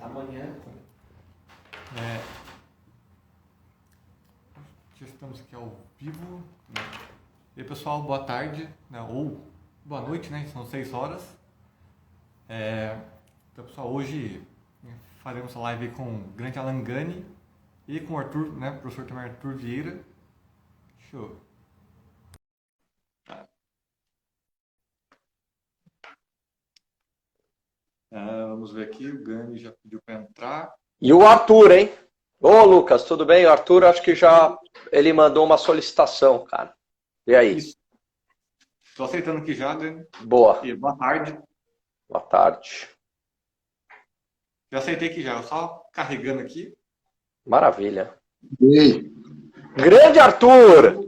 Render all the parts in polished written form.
amanhã. Já estamos aqui ao vivo. Né? E aí, pessoal, boa tarde, né? Ou boa noite, né? São 6 horas. Então, pessoal, hoje faremos a live com o grande Alan Gani e com o Arthur, né? O professor também Arthur Vieira. Show. Vamos ver aqui, o Gani já pediu para entrar. E o Arthur, hein? Ô, Lucas, tudo bem? O Arthur, acho que já ele mandou uma solicitação, cara. E aí? Estou aceitando aqui já, Gani. Boa. E boa tarde. Boa tarde. Já aceitei aqui já, só carregando aqui. Maravilha. E aí? Grande Arthur!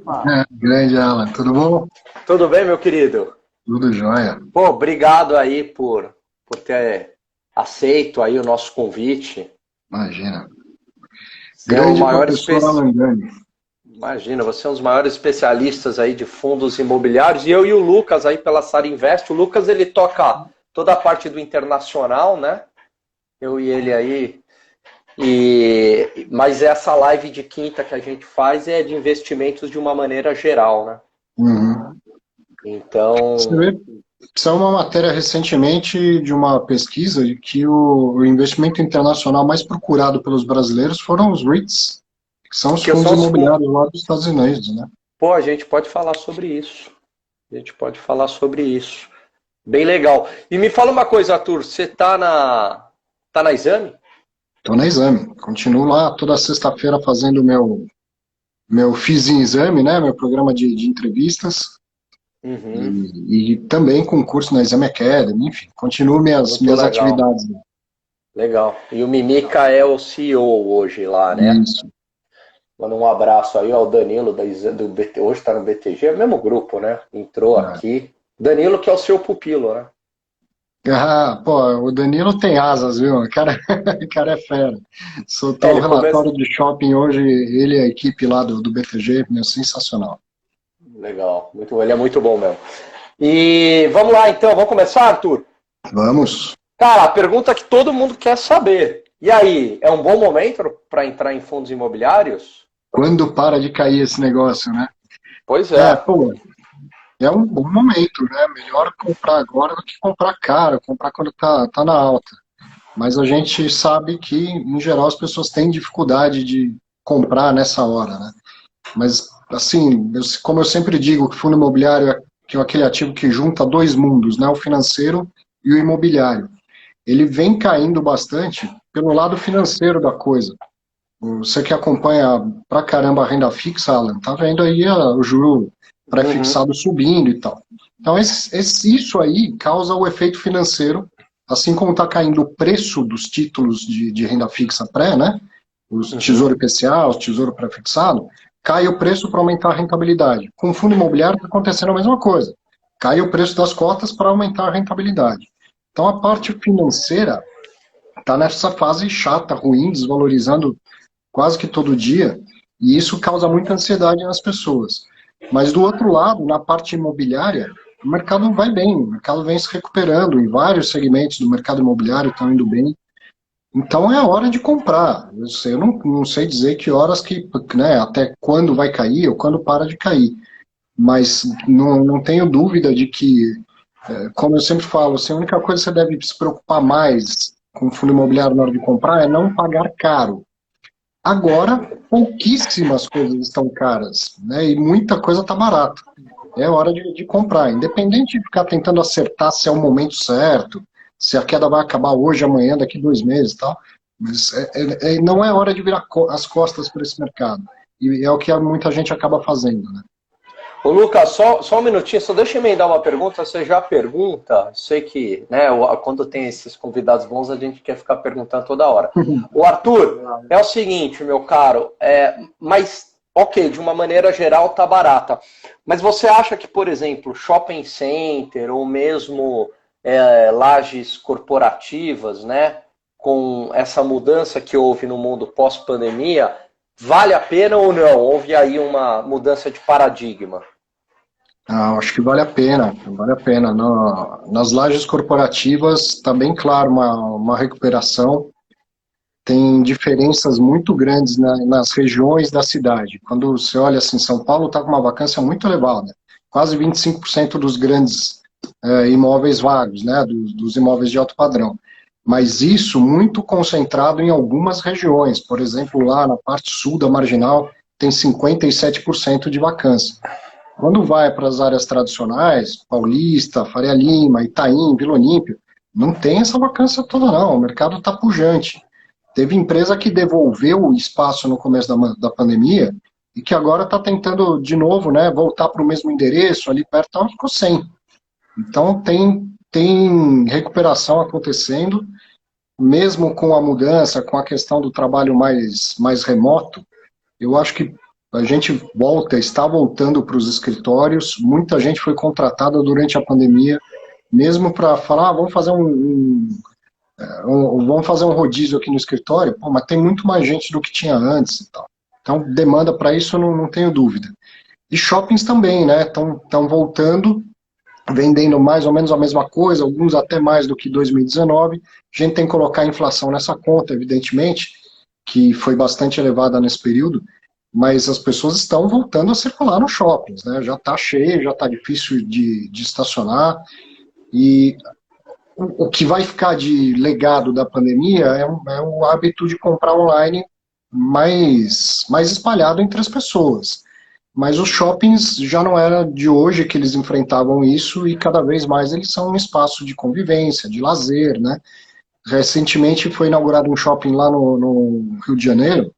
Grande Alan, tudo bom? Tudo bem, meu querido? Tudo jóia. Pô, obrigado aí por ter aceito aí o nosso convite. Imagina. Você é o Grande maior professor Alan Gani. Imagina, você é um dos maiores especialistas aí de fundos imobiliários. E eu e o Lucas aí pela Sara Invest. O Lucas, ele toca toda a parte do internacional, né? Eu e ele aí. Mas essa live de quinta que a gente faz é de investimentos de uma maneira geral, né? Uhum. Então... Você vê, saiu uma matéria recentemente de uma pesquisa de que o investimento internacional mais procurado pelos brasileiros foram os REITs, que são os fundos imobiliários lá dos Estados Unidos, né? Pô, a gente pode falar sobre isso. Bem legal. E me fala uma coisa, Arthur, você tá na Exame? Estou na Exame. Continuo lá toda sexta-feira fazendo meu FIIs em Exame, né? Meu programa de entrevistas. Uhum. E também concurso na Exame Academy, enfim, continuo minhas atividades. Legal. E o Mimica é o CEO hoje lá, né? Isso. Manda um abraço aí ao Danilo, do BT, hoje está no BTG, é o mesmo grupo, né? Entrou aqui. Danilo que é o seu pupilo, né? Pô, o Danilo tem asas, viu? O cara é fera. Soltou um relatório de shopping hoje, ele e a equipe lá do BTG, meu, sensacional. Legal, muito bom, ele é muito bom mesmo. E vamos lá então, vamos começar, Arthur? Vamos. Cara, a pergunta que todo mundo quer saber. E aí, é um bom momento para entrar em fundos imobiliários? Quando para de cair esse negócio, né? Pois é. Pô, é um bom momento, né? Melhor comprar agora do que comprar caro, comprar quando tá na alta. Mas a gente sabe que, em geral, as pessoas têm dificuldade de comprar nessa hora, né? Mas, assim, como eu sempre digo, que fundo imobiliário é aquele ativo que junta dois mundos, né? O financeiro e o imobiliário. Ele vem caindo bastante pelo lado financeiro da coisa. Você que acompanha pra caramba a renda fixa, Alan, tá vendo aí o juro pré-fixado subindo e tal. Então, isso aí causa o efeito financeiro, assim como está caindo o preço dos títulos de renda fixa pré, né? Os Tesouro IPCA, os Tesouro pré-fixado, cai o preço para aumentar a rentabilidade. Com o fundo imobiliário está acontecendo a mesma coisa. Cai o preço das cotas para aumentar a rentabilidade. Então, a parte financeira está nessa fase chata, ruim, desvalorizando quase que todo dia, e isso causa muita ansiedade nas pessoas. Mas do outro lado, na parte imobiliária, o mercado vai bem, o mercado vem se recuperando, em vários segmentos do mercado imobiliário estão indo bem. Então é a hora de comprar. Eu não sei dizer que horas né, até quando vai cair ou quando para de cair. Mas não tenho dúvida de que, como eu sempre falo, a única coisa que você deve se preocupar mais com o fundo imobiliário na hora de comprar é não pagar caro. Agora, pouquíssimas coisas estão caras, né? E muita coisa está barata. É hora de comprar, independente de ficar tentando acertar se é o momento certo, se a queda vai acabar hoje, amanhã, daqui 2 meses e tal. Mas não é hora de virar as costas para esse mercado. E é o que muita gente acaba fazendo, né? Ô Lucas, só um minutinho, só deixa eu emendar uma pergunta, você já pergunta, sei que, né, quando tem esses convidados bons, a gente quer ficar perguntando toda hora. O Arthur, é o seguinte, meu caro, mas, ok, de uma maneira geral tá barata, mas você acha que, por exemplo, shopping center ou mesmo lajes corporativas, né, com essa mudança que houve no mundo pós-pandemia, vale a pena ou não? Houve aí uma mudança de paradigma? Acho que vale a pena, vale a pena. Nas lajes corporativas está bem claro uma recuperação. tem diferenças muito grandes nas regiões da cidade. Quando você olha assim, São Paulo está com uma vacância muito elevada, quase 25% dos grandes imóveis vagos, né, dos imóveis de alto padrão. Mas isso muito concentrado em algumas regiões. Por exemplo, lá na parte sul da Marginal, tem 57% de vacância. Quando vai para as áreas tradicionais, Paulista, Faria Lima, Itaim, Vila Olímpia, não tem essa vacância toda não, o mercado está pujante. Teve empresa que devolveu o espaço no começo da pandemia e que agora está tentando de novo, né, voltar para o mesmo endereço, ali perto, então ficou sem. Então tem recuperação acontecendo, mesmo com a mudança, com a questão do trabalho mais remoto. Eu acho que a gente está voltando para os escritórios, muita gente foi contratada durante a pandemia, mesmo para falar, vamos fazer vamos fazer um rodízio aqui no escritório, pô, mas tem muito mais gente do que tinha antes e tal. Então, demanda para isso, eu não tenho dúvida. E shoppings também, né, estão voltando, vendendo mais ou menos a mesma coisa, alguns até mais do que 2019. A gente tem que colocar a inflação nessa conta, evidentemente, que foi bastante elevada nesse período, mas as pessoas estão voltando a circular nos shoppings, né? Já está cheio, já está difícil de estacionar, e o que vai ficar de legado da pandemia é o hábito de comprar online mais espalhado entre as pessoas. Mas os shoppings já não era de hoje que eles enfrentavam isso, e cada vez mais eles são um espaço de convivência, de lazer, né? Recentemente foi inaugurado um shopping lá no Rio de Janeiro,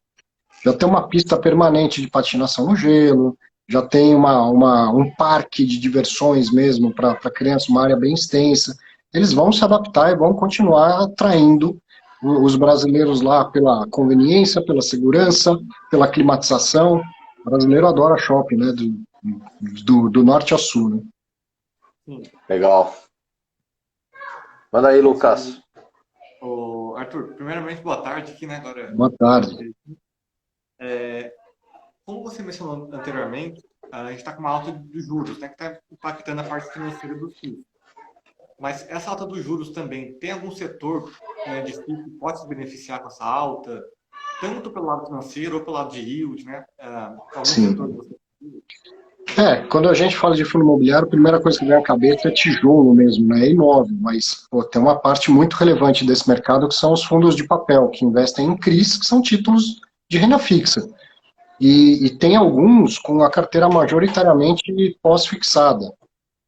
já tem uma pista permanente de patinação no gelo, já tem um parque de diversões mesmo para crianças, uma área bem extensa. Eles vão se adaptar e vão continuar atraindo os brasileiros lá pela conveniência, pela segurança, pela climatização. O brasileiro adora shopping, né? Do norte ao sul, né? Legal. Manda aí, Lucas. Ô, Arthur, primeiramente, boa tarde aqui, né? Agora, Boa tarde. como você mencionou anteriormente, a gente está com uma alta de juros, né? Que está impactando a parte financeira dos FIIs. Mas essa alta dos juros também, tem algum setor, né, de FII que pode se beneficiar com essa alta? Tanto pelo lado financeiro ou pelo lado de yield, né? Algum Sim. setor que você... Quando a gente fala de fundo imobiliário, a primeira coisa que vem à cabeça é tijolo mesmo, né? É imóvel, mas pô, tem uma parte muito relevante desse mercado que são os fundos de papel, que investem em CRIs, que são títulos de renda fixa. E tem alguns com a carteira majoritariamente pós-fixada.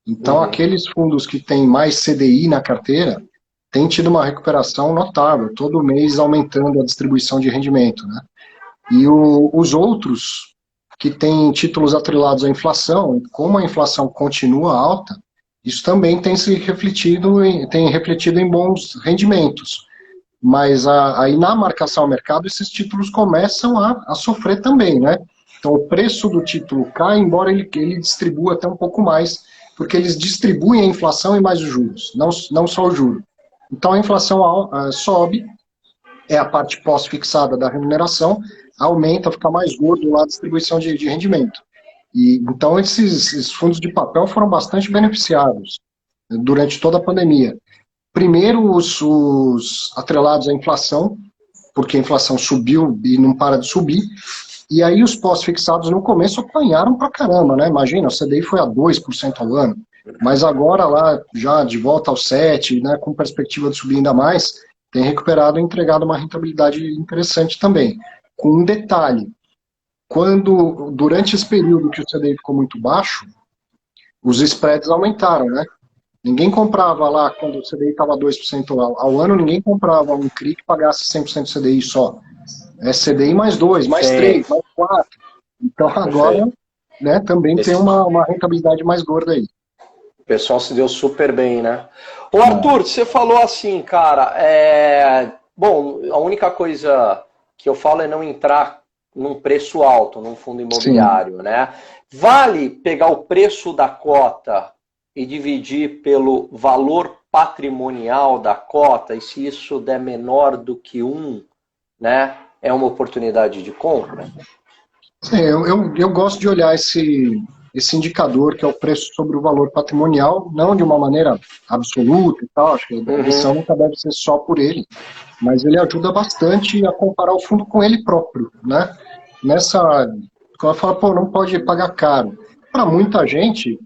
Então, aqueles fundos que têm mais CDI na carteira têm tido uma recuperação notável, todo mês aumentando a distribuição de rendimento, né? E os outros que têm títulos atrelados à inflação, como a inflação continua alta, isso também tem refletido em bons rendimentos. Mas aí na marcação ao mercado, esses títulos começam a sofrer também, né? Então o preço do título cai, embora ele distribua até um pouco mais, porque eles distribuem a inflação e mais os juros, não só o juro. Então a inflação sobe, é a parte pós-fixada da remuneração, aumenta, fica mais gordo lá a distribuição de rendimento. E então esses fundos de papel foram bastante beneficiados durante toda a pandemia. Primeiro, os atrelados à inflação, porque a inflação subiu e não para de subir, e aí os pós-fixados no começo apanharam pra caramba, né? Imagina, o CDI foi a 2% ao ano, mas agora lá, já de volta aos 7%, né, com perspectiva de subir ainda mais, tem recuperado e entregado uma rentabilidade interessante também. Com um detalhe, durante esse período que o CDI ficou muito baixo, os spreads aumentaram, né? Ninguém comprava lá, quando o CDI estava 2% ao ano, ninguém comprava um CRI que pagasse 100% CDI só. É CDI mais 2, mais 3, mais 4. Então agora, né, também tem uma rentabilidade mais gorda aí. O pessoal se deu super bem, né? Ô Arthur, você falou assim, cara, bom, a única coisa que eu falo é não entrar num preço alto, num fundo imobiliário, né? Vale pegar o preço da cota e dividir pelo valor patrimonial da cota, e se isso der menor do que 1, né, é uma oportunidade de compra? Sim, eu gosto de olhar esse indicador, que é o preço sobre o valor patrimonial, não de uma maneira absoluta e tal, acho que a decisão nunca deve ser só por ele, mas ele ajuda bastante a comparar o fundo com ele próprio, né? Nessa, quando ela fala, pô, não pode pagar caro. Para muita gente,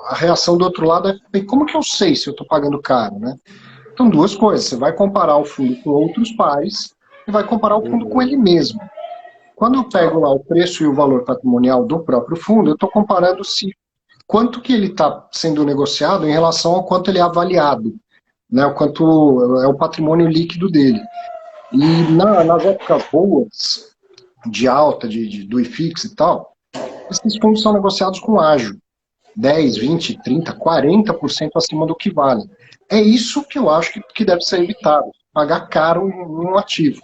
a reação do outro lado é, bem, como que eu sei se eu estou pagando caro, né? Então, duas coisas, você vai comparar o fundo com outros pares e vai comparar o fundo com ele mesmo. Quando eu pego lá o preço e o valor patrimonial do próprio fundo, eu estou comparando se quanto que ele está sendo negociado em relação ao quanto ele é avaliado, né, o quanto é o patrimônio líquido dele. E nas épocas boas, de alta, do IFIX e tal, esses fundos são negociados com ágio, 10, 20, 30, 40% acima do que vale. É isso que eu acho que deve ser evitado, pagar caro em um ativo.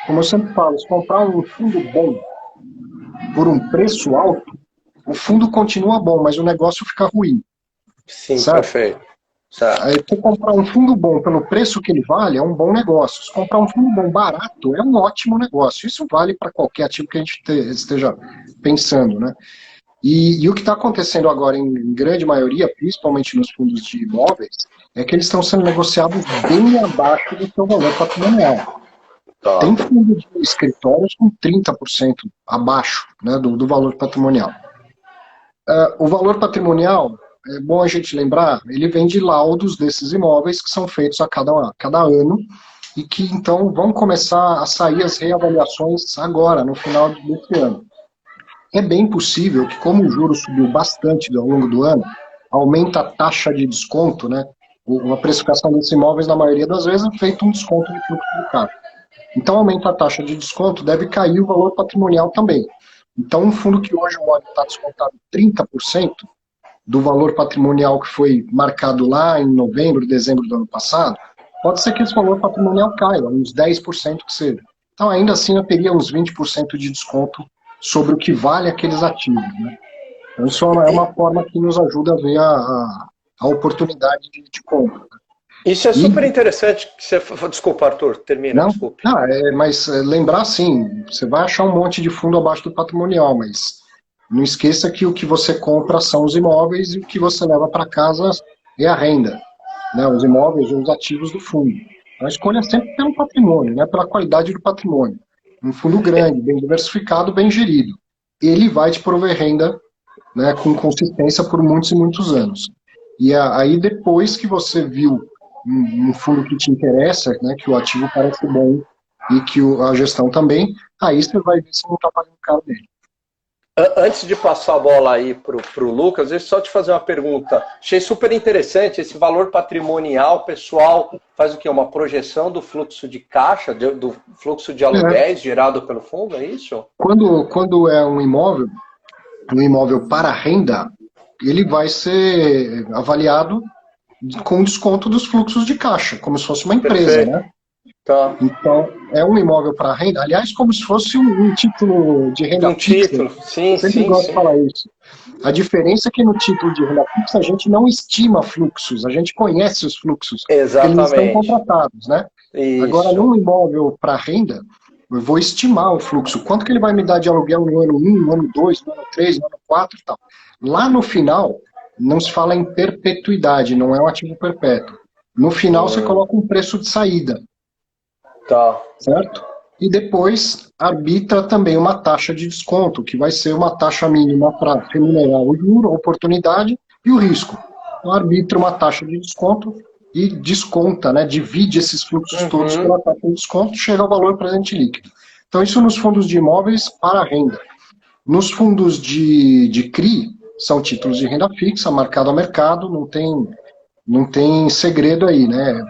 Como eu sempre falo, se comprar um fundo bom por um preço alto, o fundo continua bom, mas o negócio fica ruim. Sim, certo? perfeito. Certo. Aí, se comprar um fundo bom pelo preço que ele vale, é um bom negócio. Se comprar um fundo bom barato, é um ótimo negócio. Isso vale para qualquer ativo que a gente esteja pensando, né? E o que está acontecendo agora, em grande maioria, principalmente nos fundos de imóveis, é que eles estão sendo negociados bem abaixo do seu valor patrimonial. Tá. Tem fundo de escritórios com 30% abaixo, né, do valor patrimonial. O valor patrimonial, é bom a gente lembrar, ele vem de laudos desses imóveis que são feitos a cada ano e que então vão começar a sair as reavaliações agora, no final desse ano. É bem possível que, como o juro subiu bastante ao longo do ano, aumenta a taxa de desconto, né? A precificação desses imóveis, na maioria das vezes, é feito um desconto de fluxo de caixa. Então, aumenta a taxa de desconto, deve cair o valor patrimonial também. Então, um fundo que hoje o óleo está descontado 30% do valor patrimonial que foi marcado lá em novembro, dezembro do ano passado, pode ser que esse valor patrimonial caia, uns 10% que seja. Então, ainda assim, eu teria uns 20% de desconto sobre o que vale aqueles ativos, né? Então, isso é uma forma que nos ajuda a ver a oportunidade de compra. Isso é super interessante. Desculpa, Arthur, termina, Não, desculpe. mas lembrar assim, você vai achar um monte de fundo abaixo do patrimonial, mas não esqueça que o que você compra são os imóveis e o que você leva para casa é a renda, né? Os imóveis ou os ativos do fundo. A escolha é sempre pelo patrimônio, né? Pela qualidade do patrimônio. Um fundo grande, bem diversificado, bem gerido. Ele vai te prover renda, né, com consistência por muitos e muitos anos. E aí depois que você viu um fundo que te interessa, né, que o ativo parece bom e que a gestão também, aí você vai ver se não está pagando caro dele. Antes de passar a bola aí para o Lucas, deixa eu só te fazer uma pergunta. Achei super interessante esse valor patrimonial, pessoal faz o quê? Uma projeção do fluxo de caixa, do fluxo de aluguéis gerado pelo fundo, é isso? Quando é um imóvel para renda, ele vai ser avaliado com desconto dos fluxos de caixa, como se fosse uma empresa, perfeito, né? Tá. Então, é um imóvel para renda, aliás, como se fosse um título de renda fixa. Título, sim, sempre sim. gosto de falar isso. A diferença é que no título de renda fixa a gente não estima fluxos, a gente conhece os fluxos. Exatamente. Porque eles estão contratados, né? Isso. Agora, num imóvel para renda, eu vou estimar o fluxo. Quanto que ele vai me dar de aluguel no ano 1, no ano 2, no ano 3, no ano 4 e tal. Lá no final, não se fala em perpetuidade, não é um ativo perpétuo. No final, você coloca um preço de saída. Tá. Certo? E depois arbitra também uma taxa de desconto, que vai ser uma taxa mínima para remunerar o juro, a oportunidade e o risco. Então, arbitra uma taxa de desconto e desconta, né, divide esses fluxos todos pela taxa de desconto e chega ao valor presente líquido. Então, isso nos fundos de imóveis para renda. Nos fundos de CRI, são títulos de renda fixa, marcado a mercado, não tem segredo aí, né?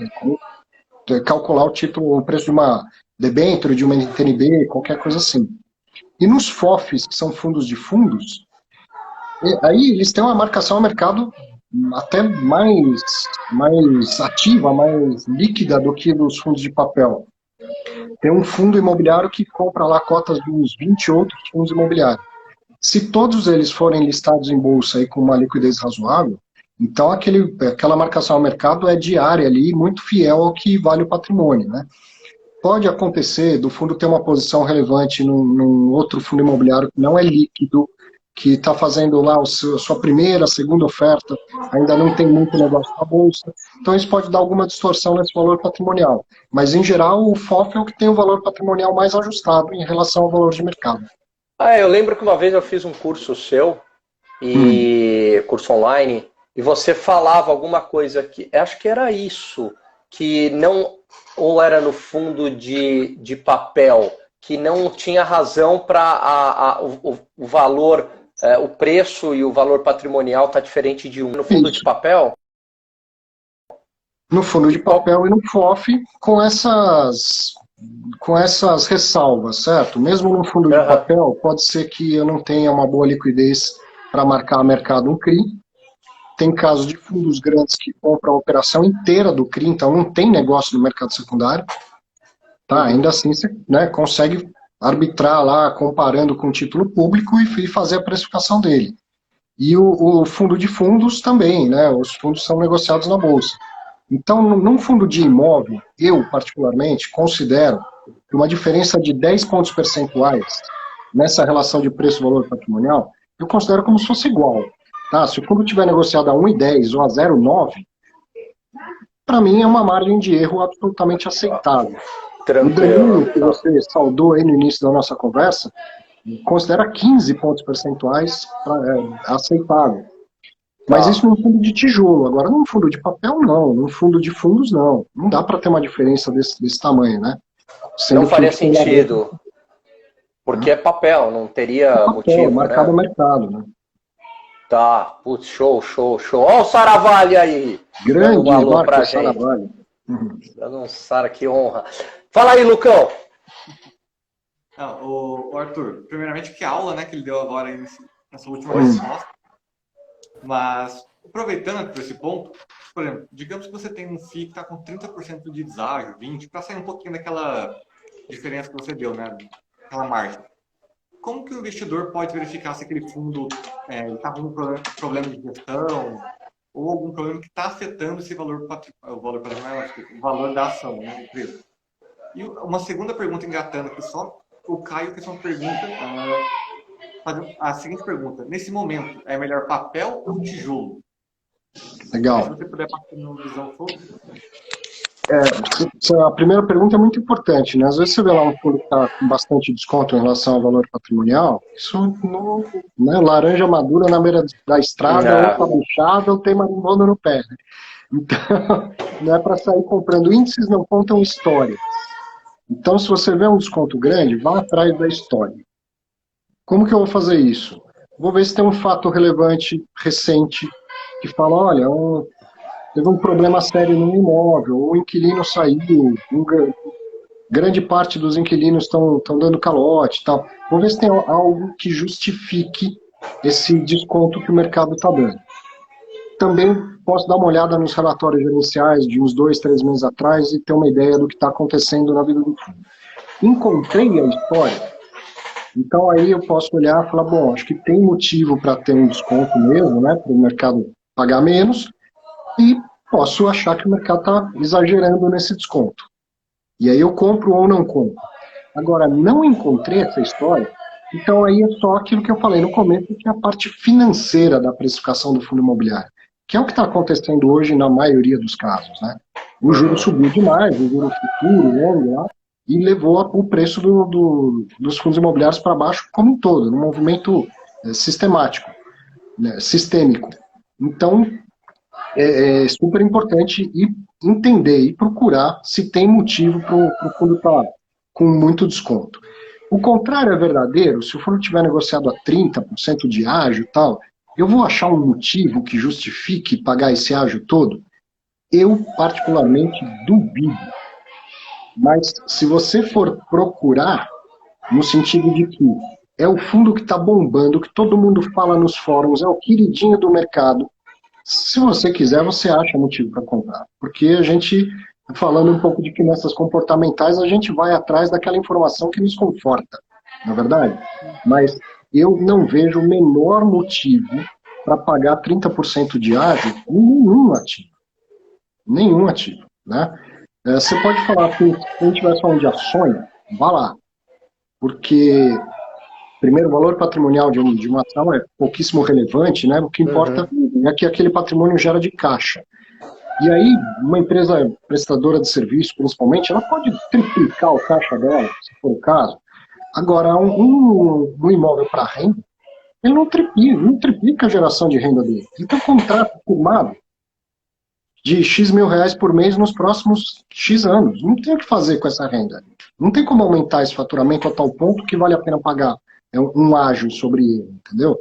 Calcular o preço de uma debênture, de uma NTNB, qualquer coisa assim. E nos FOFs, que são fundos de fundos, aí eles têm uma marcação a mercado até mais ativa, mais líquida do que nos fundos de papel. Tem um fundo imobiliário que compra lá cotas de uns 20 outros fundos imobiliários. Se todos eles forem listados em bolsa aí com uma liquidez razoável, então aquela marcação ao mercado é diária ali, muito fiel ao que vale o patrimônio, né? Pode acontecer do fundo ter uma posição relevante num outro fundo imobiliário que não é líquido, que está fazendo lá sua primeira, segunda oferta, ainda não tem muito negócio na bolsa, então isso pode dar alguma distorção nesse valor patrimonial. Mas, em geral, o FOF é o que tem o valor patrimonial mais ajustado em relação ao valor de mercado. Eu lembro que uma vez eu fiz um curso seu, curso online, e você falava alguma coisa que, acho que era isso, que não, ou era no fundo de papel, que não tinha razão para o valor, o preço e o valor patrimonial tá diferente de um. No fundo de papel? No fundo de papel e no FOF, com essas ressalvas, certo? Mesmo no fundo de papel, pode ser que eu não tenha uma boa liquidez para marcar a mercado um CRI. Tem casos de fundos grandes que compram a operação inteira do CRI, então não tem negócio no mercado secundário. Tá? Ainda assim, você, né, consegue arbitrar lá, comparando com o título público e fazer a precificação dele. E o fundo de fundos também, né? Os fundos são negociados na bolsa. Então, num fundo de imóvel, eu, particularmente, considero que uma diferença de 10 pontos percentuais nessa relação de preço-valor patrimonial, eu considero como se fosse igual. Tá? Se o fundo tiver negociado a 1,10 ou a 0,9, para mim é uma margem de erro absolutamente aceitável. O Danilo, que você saudou aí no início da nossa conversa, considera 15 pontos percentuais aceitável. Mas isso num fundo de tijolo. Agora, num fundo de papel, não. Num fundo de fundos, não. Não dá para ter uma diferença desse tamanho, né? Sendo não faria sentido. Porque é papel, não teria motivo, marcado né? No mercado, né? Tá, putz, show. Olha o Saravalli aí. Grande Marcos Saravalli. Dando um Sara, que honra. Fala aí, Lucão. O Arthur, primeiramente, que aula, né, que ele deu agora aí nessa última resposta. Mas, aproveitando por esse ponto, por exemplo, digamos que você tem um FII que está com 30% de deságio, 20%, para sair um pouquinho daquela diferença que você deu, né? Aquela margem. Como que o investidor pode verificar se aquele fundo está com um problema de gestão ou algum problema que está afetando esse valor patrimonial, o valor da ação, né, da empresa? E uma segunda pergunta engatando aqui só, o Caio fez uma pergunta, a seguinte pergunta: nesse momento, é melhor papel ou tijolo? Legal. Se você puder passar uma visão sobre. A primeira pergunta é muito importante, né? Às vezes você vê lá um fundo que está com bastante desconto em relação ao valor patrimonial, isso não, né? Laranja madura na beira da estrada, ou está bichada, ou tem marimbondo no pé. Né? Então, não é para sair comprando. Índices não contam história. Então, se você vê um desconto grande, vá atrás da história. Como que eu vou fazer isso? Vou ver se tem um fato relevante, recente, que fala, olha, teve um problema sério no imóvel, o inquilino saiu, grande parte dos inquilinos estão dando calote e tal. Vamos ver se tem algo que justifique esse desconto que o mercado está dando. Também posso dar uma olhada nos relatórios gerenciais de uns 2, 3 meses atrás e ter uma ideia do que está acontecendo na vida do fundo. Encontrei a história, então aí eu posso olhar e falar, bom, acho que tem motivo para ter um desconto mesmo, né, para o mercado pagar menos, e posso achar que o mercado está exagerando nesse desconto. E aí eu compro ou não compro. Agora, não encontrei essa história, então aí é só aquilo que eu falei no começo, que é a parte financeira da precificação do fundo imobiliário, que é o que está acontecendo hoje na maioria dos casos, né? O juro subiu demais, o juro futuro, longo lá, e levou o preço dos fundos imobiliários para baixo como um todo, num movimento sistemático, né, sistêmico. Então, é super importante entender e procurar se tem motivo para o fundo estar com muito desconto. O contrário é verdadeiro, se o fundo estiver negociado a 30% de ágio e tal, eu vou achar um motivo que justifique pagar esse ágio todo? Eu, particularmente, duvido. Mas se você for procurar, no sentido de que é o fundo que está bombando, que todo mundo fala nos fóruns, é o queridinho do mercado, se você quiser, você acha motivo para comprar. Porque a gente, falando um pouco de finanças comportamentais, a gente vai atrás daquela informação que nos conforta, não é verdade? Mas eu não vejo o menor motivo para pagar 30% de ágio em nenhum ativo. Nenhum ativo, né? Você pode falar que se a gente estiver falando de ações, vá lá. Porque Primeiro, o valor patrimonial de uma ação é pouquíssimo relevante, né? O que importa é que aquele patrimônio gera de caixa. E aí, uma empresa prestadora de serviço, principalmente, ela pode triplicar o caixa dela, se for o caso. Agora, um imóvel para renda, ele não triplica a geração de renda dele. Ele tem um contrato firmado de X mil reais por mês nos próximos X anos. Não tem o que fazer com essa renda. Não tem como aumentar esse faturamento a tal ponto que vale a pena pagar um ágio sobre ele, entendeu?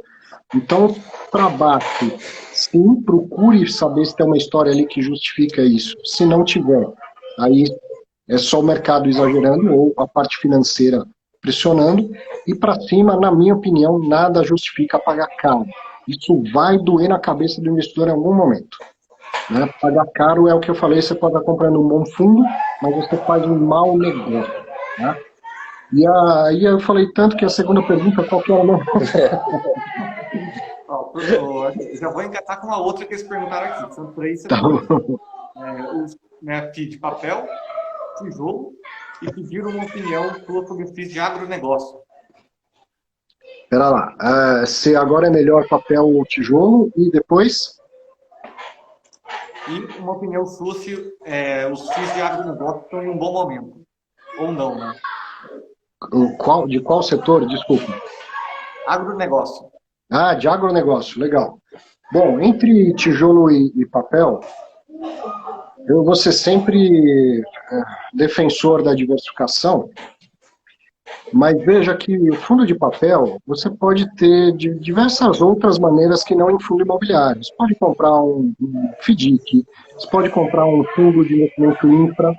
Então, trabalhe, sim, procure saber se tem uma história ali que justifica isso. Se não tiver, aí é só o mercado exagerando ou a parte financeira pressionando. E para cima, na minha opinião, nada justifica pagar caro. Isso vai doer na cabeça do investidor em algum momento. Né? Pagar caro é o que eu falei, você pode estar comprando um bom fundo, mas você faz um mau negócio. Né? E aí eu falei tanto que a segunda pergunta, qual que era? Eu já vou engatar com uma outra que eles perguntaram aqui. São 3 setores. Os FII de papel, tijolo, e pediram uma opinião sua sobre FIIs de agronegócio. Espera lá. Se agora é melhor papel ou tijolo, e depois? E uma opinião sua se os FIIs de agronegócio estão em um bom momento. Ou não, né? De qual setor? Desculpa. Agronegócio. De agronegócio, legal. Bom, entre tijolo e papel, eu vou ser sempre defensor da diversificação, mas veja que o fundo de papel, você pode ter de diversas outras maneiras que não em fundo imobiliário. Você pode comprar um FDIC, você pode comprar um fundo de investimento infra,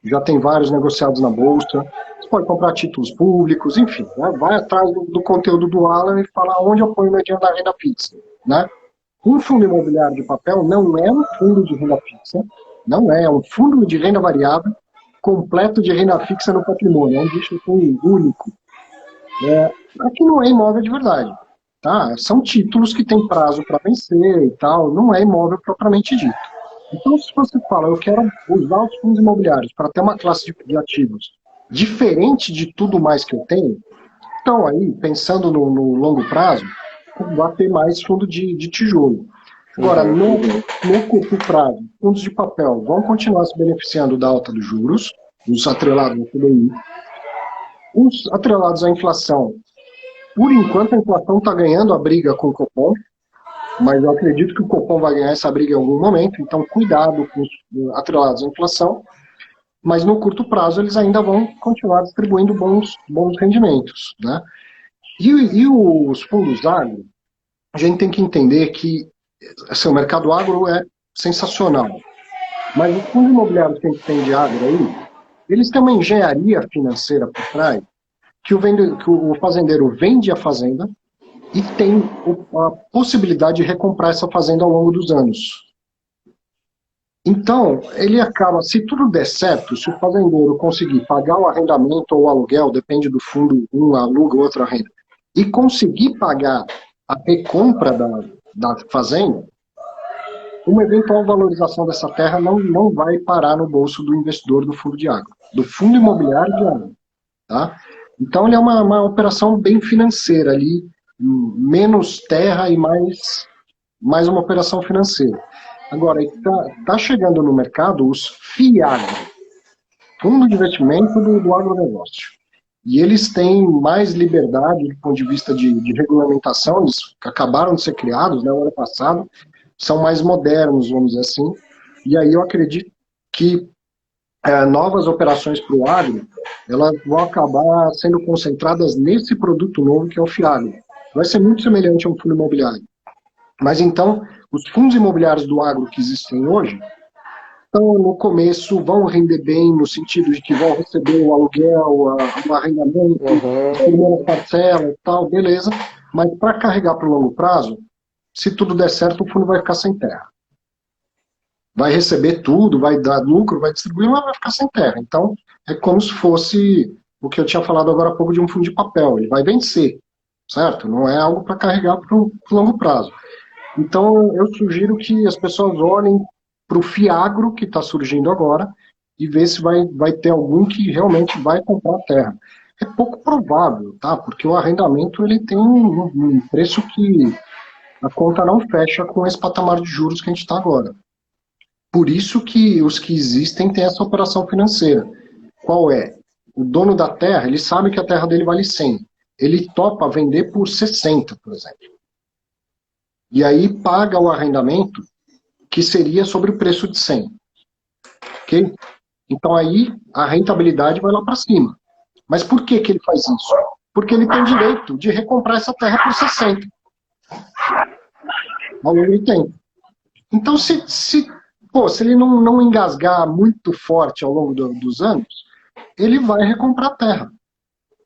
já tem vários negociados na bolsa. Você pode comprar títulos públicos, enfim, né? Vai atrás do conteúdo do Alan e falar onde eu ponho meu dinheiro na renda fixa. Né? Um fundo imobiliário de papel não é um fundo de renda fixa, não é um fundo de renda variável completo de renda fixa no patrimônio, é um bicho único. Aqui não é imóvel de verdade. Tá? São títulos que têm prazo para vencer e tal, não é imóvel propriamente dito. Então, se você fala, eu quero usar os fundos imobiliários para ter uma classe de ativos diferente de tudo mais que eu tenho, então aí, pensando no longo prazo, vai ter mais fundo de tijolo. Agora, no curto prazo, fundos de papel vão continuar se beneficiando da alta dos juros, os atrelados ao CDI, os atrelados à inflação. Por enquanto, a inflação está ganhando a briga com o Copom, mas eu acredito que o Copom vai ganhar essa briga em algum momento, então cuidado com os atrelados à inflação, mas no curto prazo eles ainda vão continuar distribuindo bons rendimentos. Né? E os fundos agro, a gente tem que entender que assim, o mercado agro é sensacional, mas os fundos imobiliários que a gente tem de agro aí, eles têm uma engenharia financeira por trás, que o fazendeiro vende a fazenda, e tem a possibilidade de recomprar essa fazenda ao longo dos anos. Então, ele acaba, se tudo der certo, se o fazendeiro conseguir pagar o arrendamento ou o aluguel, depende do fundo, um aluga, o outro arrenda, e conseguir pagar a recompra da fazenda, uma eventual valorização dessa terra não vai parar no bolso do investidor do fundo de agro, do fundo imobiliário de agro. Tá? Então, ele é uma operação bem financeira ali, menos terra e mais uma operação financeira. Agora, está chegando no mercado os FIAGRO, Fundo de Investimento do Agronegócio. E eles têm mais liberdade do ponto de vista de regulamentação, eles acabaram de ser criados, né, no ano passado, são mais modernos, vamos dizer assim, e aí eu acredito que novas operações para o agro, elas vão acabar sendo concentradas nesse produto novo que é o FIAGRO. Vai ser muito semelhante a um fundo imobiliário. Mas então, os fundos imobiliários do agro que existem hoje, então, no começo, vão render bem, no sentido de que vão receber o aluguel, o arrendamento, a primeira parcela e tal, beleza. Mas para carregar para o longo prazo, se tudo der certo, o fundo vai ficar sem terra. Vai receber tudo, vai dar lucro, vai distribuir, mas vai ficar sem terra. Então, é como se fosse o que eu tinha falado agora há pouco de um fundo de papel. Ele vai vencer. Certo? Não é algo para carregar para o longo prazo. Então, eu sugiro que as pessoas olhem para o FIAGRO que está surgindo agora e ver se vai ter algum que realmente vai comprar terra. é pouco provável, tá? Porque o arrendamento ele tem um preço que a conta não fecha com esse patamar de juros que a gente está agora. Por isso que os que existem têm essa operação financeira. Qual é? O dono da terra, ele sabe que a terra dele vale 100. Ele topa vender por 60, por exemplo. E aí paga o arrendamento, que seria sobre o preço de 100. Ok? Então aí a rentabilidade vai lá para cima. Mas por que que ele faz isso? Porque ele tem direito de recomprar essa terra por 60 ao longo do tempo. Então, se ele não engasgar muito forte ao longo dos anos, ele vai recomprar a terra.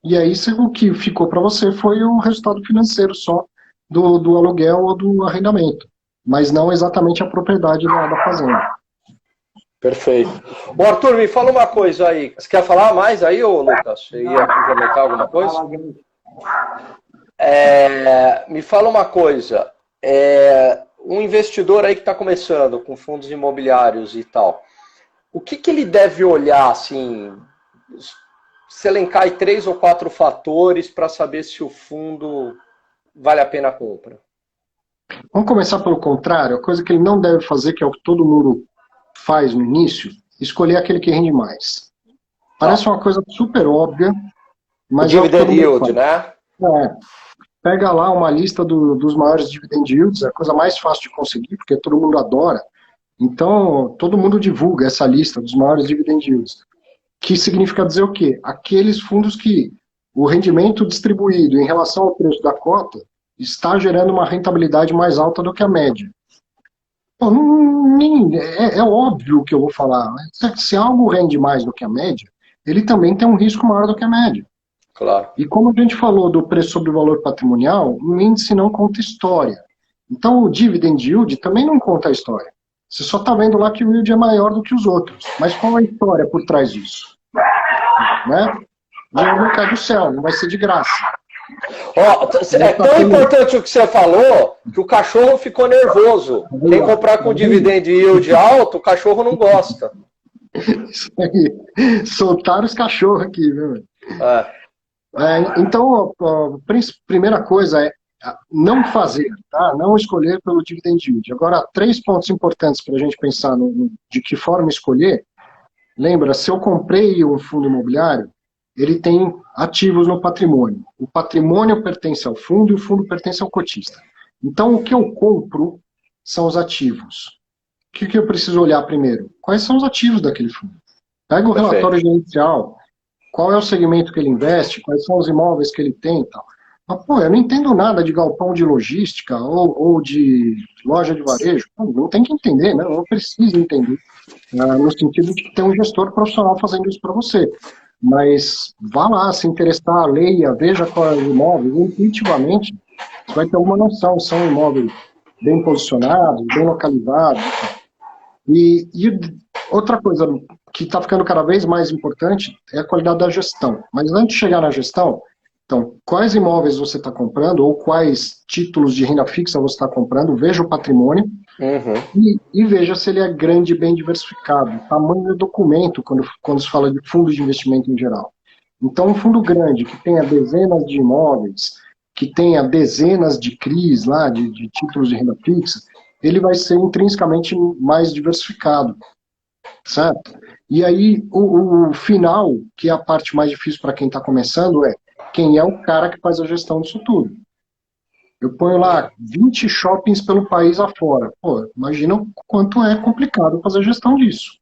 E aí o que ficou para você foi o resultado financeiro só do aluguel ou do arrendamento, mas não exatamente a propriedade da fazenda. Perfeito. Ô, Arthur, me fala uma coisa aí. Você quer falar mais aí, ô Lucas? Você ia complementar alguma coisa? Me fala uma coisa. Um investidor aí que está começando com fundos imobiliários e tal, o que ele deve olhar, assim, se elencar aí 3 ou 4 fatores para saber se o fundo vale a pena a compra? Vamos começar pelo contrário. A coisa que ele não deve fazer, que é o que todo mundo faz no início, escolher aquele que rende mais. Parece uma coisa super óbvia, mas o dividend yield, né? Pega lá uma lista dos maiores dividend yields, é a coisa mais fácil de conseguir, porque todo mundo adora. Então, todo mundo divulga essa lista dos maiores dividend yields. Que significa dizer o quê? Aqueles fundos que o rendimento distribuído em relação ao preço da cota está gerando uma rentabilidade mais alta do que a média. Pô, é óbvio o que eu vou falar. Né? Se algo rende mais do que a média, ele também tem um risco maior do que a média. Claro. E como a gente falou do preço sobre o valor patrimonial, o índice não conta história. Então o dividend yield também não conta a história. Você só está vendo lá que o yield é maior do que os outros. Mas qual é a história por trás disso? Né? Dinheiro não cai do céu, não vai ser de graça. É tão importante o que você falou que o cachorro ficou nervoso. Quem comprar com dividend yield alto, o cachorro não gosta. Isso aí. Soltaram os cachorros aqui, viu? Então, a primeira coisa é não fazer, tá? Não escolher pelo dividend yield. Agora, 3 pontos importantes para a gente pensar de que forma escolher. Lembra, se eu comprei um fundo imobiliário, ele tem ativos no patrimônio. O patrimônio pertence ao fundo e o fundo pertence ao cotista. Então, o que eu compro são os ativos. O que eu preciso olhar primeiro? Quais são os ativos daquele fundo? Pega o relatório gerencial, qual é o segmento que ele investe, quais são os imóveis que ele tem e tal. Mas, eu não entendo nada de galpão de logística ou de loja de varejo. Não tem que entender, né? Não precisa entender. No sentido de que tem um gestor profissional fazendo isso para você. Mas vá lá, se interessar, leia, veja quais imóveis, intuitivamente, você vai ter uma noção, são imóveis bem posicionados, bem localizados. E outra coisa que está ficando cada vez mais importante é a qualidade da gestão. Mas antes de chegar na gestão, então, quais imóveis você está comprando ou quais títulos de renda fixa você está comprando, veja o patrimônio e veja se ele é grande e bem diversificado. Tamanho do documento, quando se fala de fundos de investimento em geral. Então, um fundo grande que tenha dezenas de imóveis, que tenha dezenas de CRIs lá, de títulos de renda fixa, ele vai ser intrinsecamente mais diversificado, certo? E aí, o final, que é a parte mais difícil para quem está começando, é quem é o cara que faz a gestão disso tudo. Eu ponho lá 20 shoppings pelo país afora. Imagina o quanto é complicado fazer a gestão disso.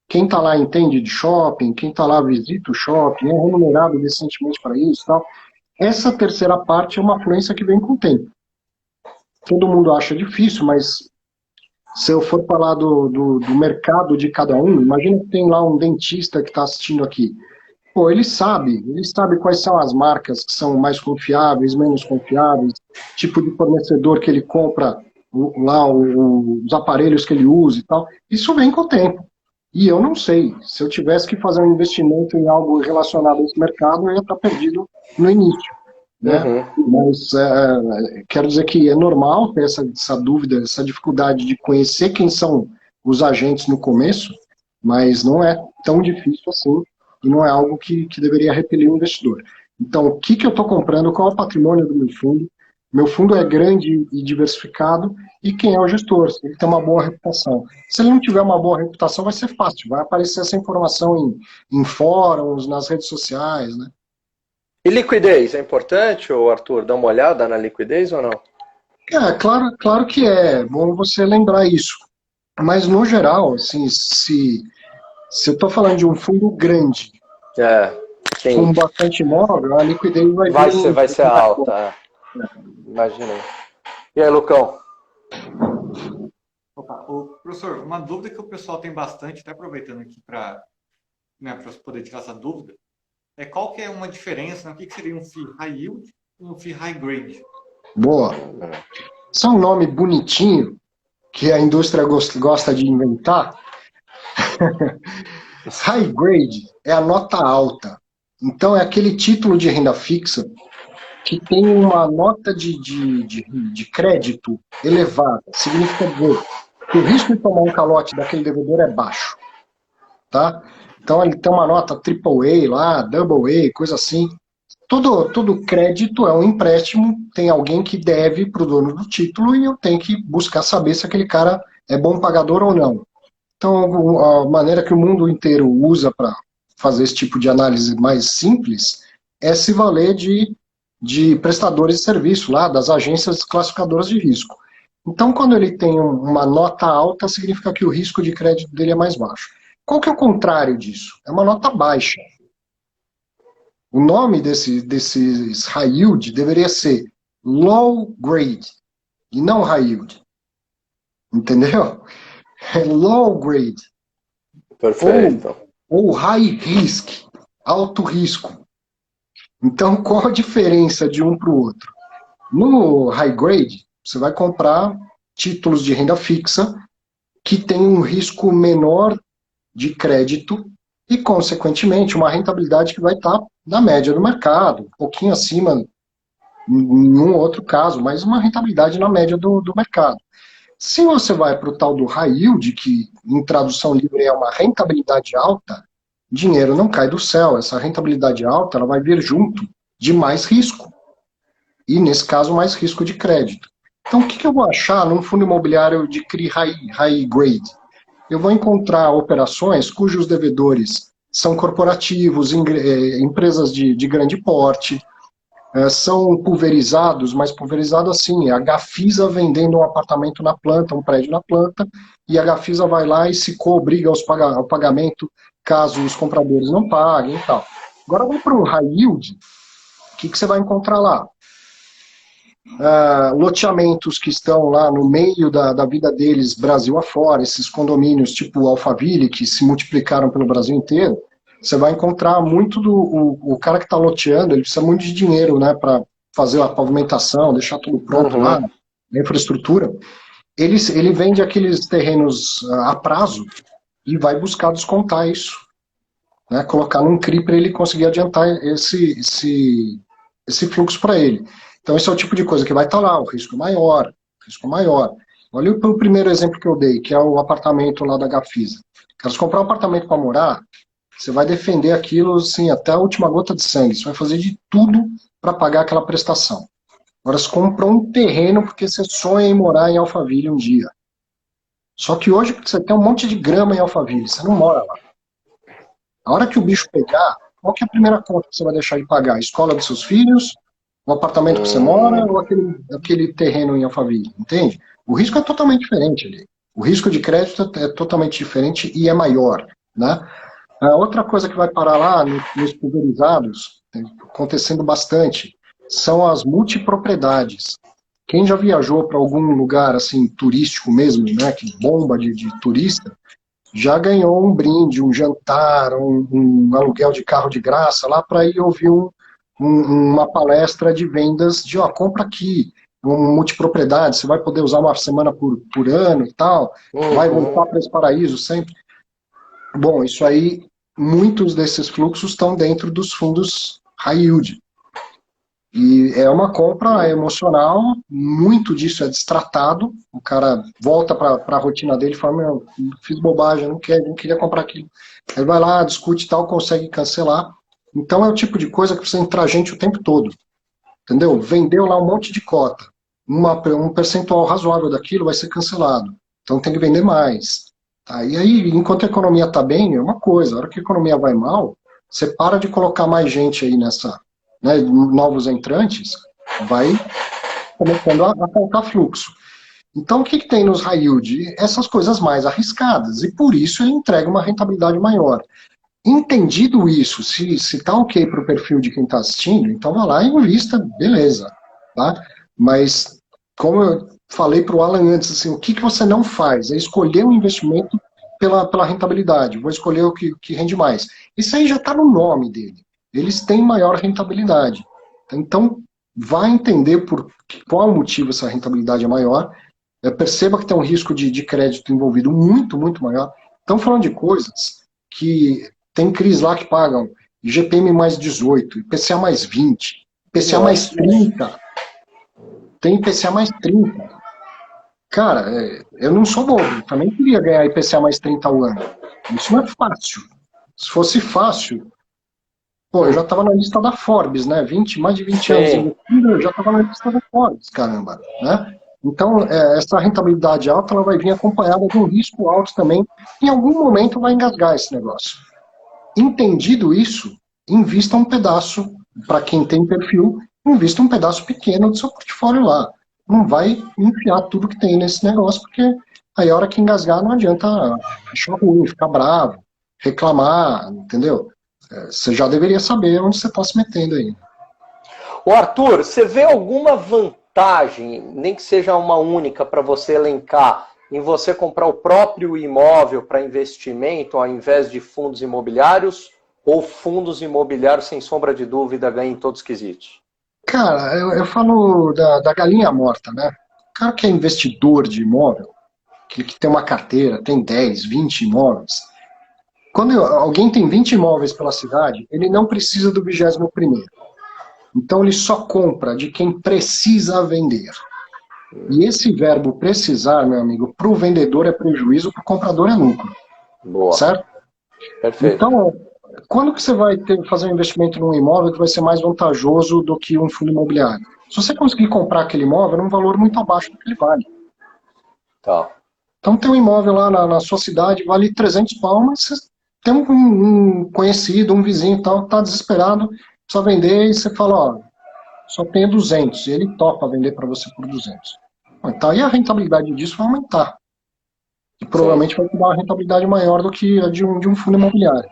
Quem está lá entende de shopping, quem está lá visita o shopping, é remunerado decentemente para isso e tal. Essa terceira parte é uma fluência que vem com o tempo. Todo mundo acha difícil, mas se eu for falar do mercado de cada um, imagina que tem lá um dentista que está assistindo aqui. Ele sabe quais são as marcas que são mais confiáveis, menos confiáveis, tipo de fornecedor que ele compra lá, os aparelhos que ele usa e tal. Isso vem com o tempo. E eu não sei, se eu tivesse que fazer um investimento em algo relacionado a esse mercado, eu ia estar perdido no início. Né? Mas quero dizer que é normal ter essa dúvida, essa dificuldade de conhecer quem são os agentes no começo, mas não é tão difícil assim e não é algo que deveria repelir o investidor. Então, o que eu estou comprando, qual é o patrimônio do meu fundo? Meu fundo é grande e diversificado, e quem é o gestor? Ele tem uma boa reputação. Se ele não tiver uma boa reputação, vai ser fácil, vai aparecer essa informação em fóruns, nas redes sociais, né? E liquidez, é importante, ô Arthur? Dá uma olhada na liquidez ou não? Claro que é bom você lembrar isso. Mas, no geral, assim, se eu estou falando de um fundo grande, Sim. com bastante imóvel, a liquidez vai ser alta. Imaginei. E aí, Lucão? Opa, professor, uma dúvida que o pessoal tem bastante, até aproveitando aqui para poder tirar essa dúvida, é qual que é uma diferença, né? O que seria um FII High Yield e um FII High Grade? Boa. Isso é um nome bonitinho, que a indústria gosta de inventar. High Grade é a nota alta. Então, é aquele título de renda fixa que tem uma nota de crédito elevada. Significa dizer que o risco de tomar um calote daquele devedor é baixo. Tá? Então, ele tem uma nota AAA lá, AA, coisa assim. Todo crédito é um empréstimo, tem alguém que deve para o dono do título e eu tenho que buscar saber se aquele cara é bom pagador ou não. Então, a maneira que o mundo inteiro usa para fazer esse tipo de análise mais simples é se valer de prestadores de serviço lá, das agências classificadoras de risco. Então, quando ele tem uma nota alta, significa que o risco de crédito dele é mais baixo. Qual que é o contrário disso? É uma nota baixa. O nome desses high yield deveria ser low grade e não high yield. Entendeu? É low grade. Perfeito. Ou high risk, alto risco. Então, qual a diferença de um para o outro? No high grade, você vai comprar títulos de renda fixa que tem um risco menor de crédito e, consequentemente, uma rentabilidade que vai estar na média do mercado, um pouquinho acima em um outro caso, mas uma rentabilidade na média do mercado. Se você vai para o tal do high yield, que em tradução livre é uma rentabilidade alta, dinheiro não cai do céu. Essa rentabilidade alta ela vai vir junto de mais risco. E, nesse caso, mais risco de crédito. Então, o que eu vou achar num fundo imobiliário de CRI high grade? Eu vou encontrar operações cujos devedores são corporativos, empresas de grande porte, são pulverizados, mas pulverizado assim, a Gafisa vendendo um apartamento na planta, um prédio na planta, e a Gafisa vai lá e se obriga ao pagamento caso os compradores não paguem e tal. Agora vai para um high yield, o que você vai encontrar lá? Loteamentos que estão lá no meio da vida deles, Brasil afora, esses condomínios tipo Alphaville, que se multiplicaram pelo Brasil inteiro, você vai encontrar muito o cara que está loteando, ele precisa muito de dinheiro, né, para fazer a pavimentação, deixar tudo pronto lá, a infraestrutura. Ele vende aqueles terrenos a prazo e vai buscar descontar isso, né, colocar num CRI para ele conseguir adiantar esse fluxo para ele. Então, esse é o tipo de coisa que vai estar lá, o risco maior, Olha o primeiro exemplo que eu dei, que é o apartamento lá da Gafisa. Quero comprar um apartamento para morar, você vai defender aquilo assim, até a última gota de sangue. Você vai fazer de tudo para pagar aquela prestação. Agora, você comprou um terreno porque você sonha em morar em Alphaville um dia. Só que hoje você tem um monte de grama em Alphaville, você não mora lá. A hora que o bicho pegar, qual que é a primeira conta que você vai deixar de pagar? A escola dos seus filhos? O apartamento que você mora? Ou aquele terreno em Alphaville? Entende? O risco é totalmente diferente ali. O risco de crédito é totalmente diferente e é maior, né? A outra coisa que vai parar lá nos pulverizados, acontecendo bastante, são as multipropriedades. Quem já viajou para algum lugar assim turístico mesmo, né, que bomba de turista, já ganhou um brinde, um jantar, um aluguel de carro de graça lá para ir ouvir uma palestra de vendas de compra aqui, multipropriedade, você vai poder usar uma semana por ano e tal, vai voltar para esse paraíso sempre. Bom, isso aí, muitos desses fluxos estão dentro dos fundos high yield. E é uma compra emocional, muito disso é destratado, o cara volta para a rotina dele e fala, meu, fiz bobagem, eu não queria comprar aquilo. Aí vai lá, discute e tal, consegue cancelar. Então é o tipo de coisa que precisa entrar gente o tempo todo, entendeu? Vendeu lá um monte de cota, um percentual razoável daquilo vai ser cancelado, então tem que vender mais. Tá? E aí, enquanto a economia está bem, é uma coisa, a hora que a economia vai mal, você para de colocar mais gente aí nessa, né, novos entrantes, vai começando a faltar fluxo. Então, o que tem nos high yield? Essas coisas mais arriscadas, e por isso ele entrega uma rentabilidade maior. Entendido isso, se está ok para o perfil de quem está assistindo, então vai lá e invista, beleza. Tá? Mas, como eu falei para o Alan antes, assim, o que você não faz? É escolher um investimento pela rentabilidade. Vou escolher o que rende mais. Isso aí já está no nome dele. Eles têm maior rentabilidade. Então, vai entender por qual motivo essa rentabilidade é maior. Perceba que tem um risco de crédito envolvido muito, muito maior. Estamos falando de coisas que tem CRIs lá que pagam IGPM mais 18, IPCA mais 20, IPCA mais 30. Tem IPCA mais 30. Cara, eu não sou bobo, também queria ganhar IPCA mais 30 ao ano. Isso não é fácil. Se fosse fácil, pô, eu já estava na lista da Forbes, né? Mais de 20 anos investindo, eu já estava na lista da Forbes, caramba, né? Então, essa rentabilidade alta, ela vai vir acompanhada de um risco alto também. Em algum momento vai engasgar esse negócio. Entendido isso, invista um pedaço, para quem tem perfil, invista um pedaço pequeno do seu portfólio lá. Não vai enfiar tudo que tem nesse negócio, porque aí a hora que engasgar não adianta achar ruim, ficar bravo, reclamar, entendeu? Você já deveria saber onde você está se metendo aí. Ô Arthur, você vê alguma vantagem, nem que seja uma única, para você elencar, em você comprar o próprio imóvel para investimento ao invés de fundos imobiliários, ou fundos imobiliários, sem sombra de dúvida, ganham em todos os quesitos? Cara, eu falo da galinha morta, né? O cara que é investidor de imóvel, que tem uma carteira, tem 10, 20 imóveis. Quando alguém tem 20 imóveis pela cidade, ele não precisa do 21º. Então ele só compra de quem precisa vender. E esse verbo precisar, meu amigo, para o vendedor é prejuízo, para o comprador é lucro. Boa. Certo? Perfeito. Então, quando que você vai fazer um investimento num imóvel que vai ser mais vantajoso do que um fundo imobiliário? Se você conseguir comprar aquele imóvel num valor muito abaixo do que ele vale. Tá. Então tem um imóvel lá na sua cidade, vale 300 pau, mas você tem um conhecido, um vizinho e tal, que está desesperado, precisa vender, e você fala, ó, só tenho 200, e ele topa vender para você por 200. Então aí a rentabilidade disso vai aumentar. E provavelmente vai te dar uma rentabilidade maior do que a de um fundo imobiliário.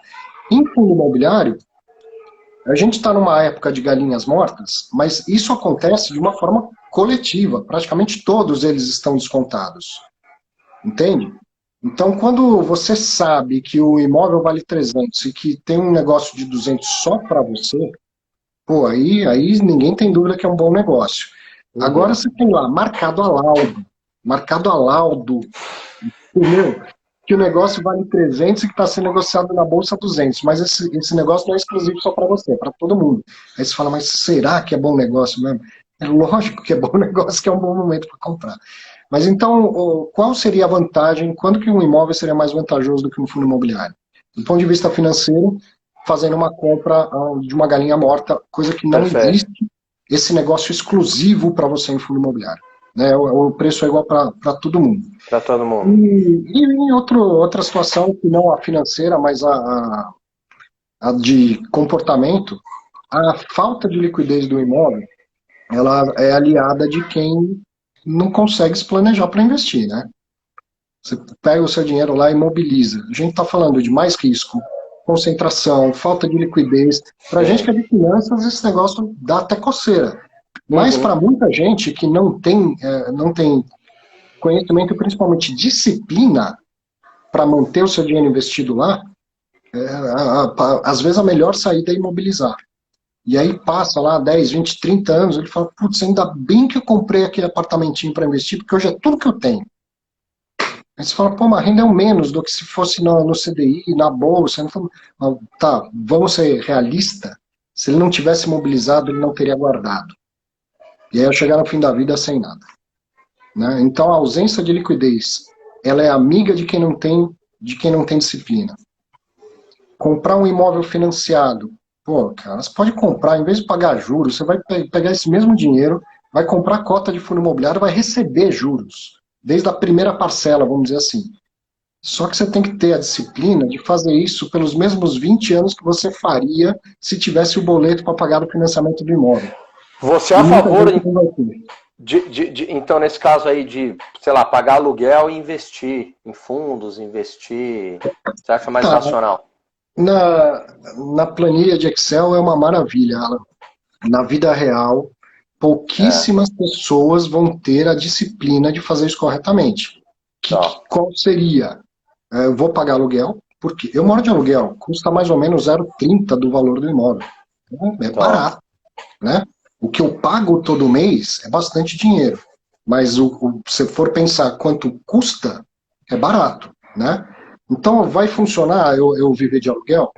Em fundo imobiliário, a gente está numa época de galinhas mortas, mas isso acontece de uma forma coletiva. Praticamente todos eles estão descontados. Entende? Então, quando você sabe que o imóvel vale 300 e que tem um negócio de 200 só para você, pô, aí ninguém tem dúvida que é um bom negócio. Agora você tem lá, marcado a laudo, entendeu? Que o negócio vale 300 e que está sendo negociado na bolsa 200, mas esse negócio não é exclusivo só para você, é para todo mundo. Aí você fala, mas será que é bom negócio mesmo? É lógico que é bom negócio, que é um bom momento para comprar. Mas então, qual seria a vantagem, quando que um imóvel seria mais vantajoso do que um fundo imobiliário? Do ponto de vista financeiro, fazendo uma compra de uma galinha morta, coisa que não existe, esse negócio exclusivo para você em fundo imobiliário. Né? O preço é igual para todo mundo. Para todo mundo. E em outra situação, que não a financeira, mas a de comportamento, a falta de liquidez do imóvel, ela é aliada de quem não consegue se planejar para investir, né? Você pega o seu dinheiro lá e imobiliza. A gente está falando de mais risco, concentração, falta de liquidez. Para a gente que é de finanças, esse negócio dá até coceira. Mas para muita gente que não tem conhecimento, principalmente disciplina, para manter o seu dinheiro investido lá, às vezes a melhor saída é imobilizar. E aí passa lá 10, 20, 30 anos, ele fala, putz, ainda bem que eu comprei aquele apartamentinho para investir, porque hoje é tudo que eu tenho. Aí você fala, pô, mas renda é um menos do que se fosse no CDI, na bolsa. Então, tá, vamos ser realistas. Se ele não tivesse mobilizado, ele não teria guardado. E aí ia chegar no fim da vida sem nada. Né? Então a ausência de liquidez, ela é amiga de quem não tem disciplina. Comprar um imóvel financiado. Pô, cara, você pode comprar, em vez de pagar juros, você vai pegar esse mesmo dinheiro, vai comprar cota de fundo imobiliário, vai receber juros. Desde a primeira parcela, vamos dizer assim. Só que você tem que ter a disciplina de fazer isso pelos mesmos 20 anos que você faria se tivesse o boleto para pagar o financiamento do imóvel. Você é a favor, então, nesse caso aí, de, sei lá, pagar aluguel e investir em fundos, investir... Você acha mais racional? Na planilha de Excel é uma maravilha, Alan. Na vida real, pouquíssimas pessoas vão ter a disciplina de fazer isso corretamente. Qual seria? Eu vou pagar aluguel, porque eu moro de aluguel, custa mais ou menos 0,30 do valor do imóvel. É barato, né? O que eu pago todo mês é bastante dinheiro, mas se for pensar quanto custa, é barato, né? Então, vai funcionar eu viver de aluguel?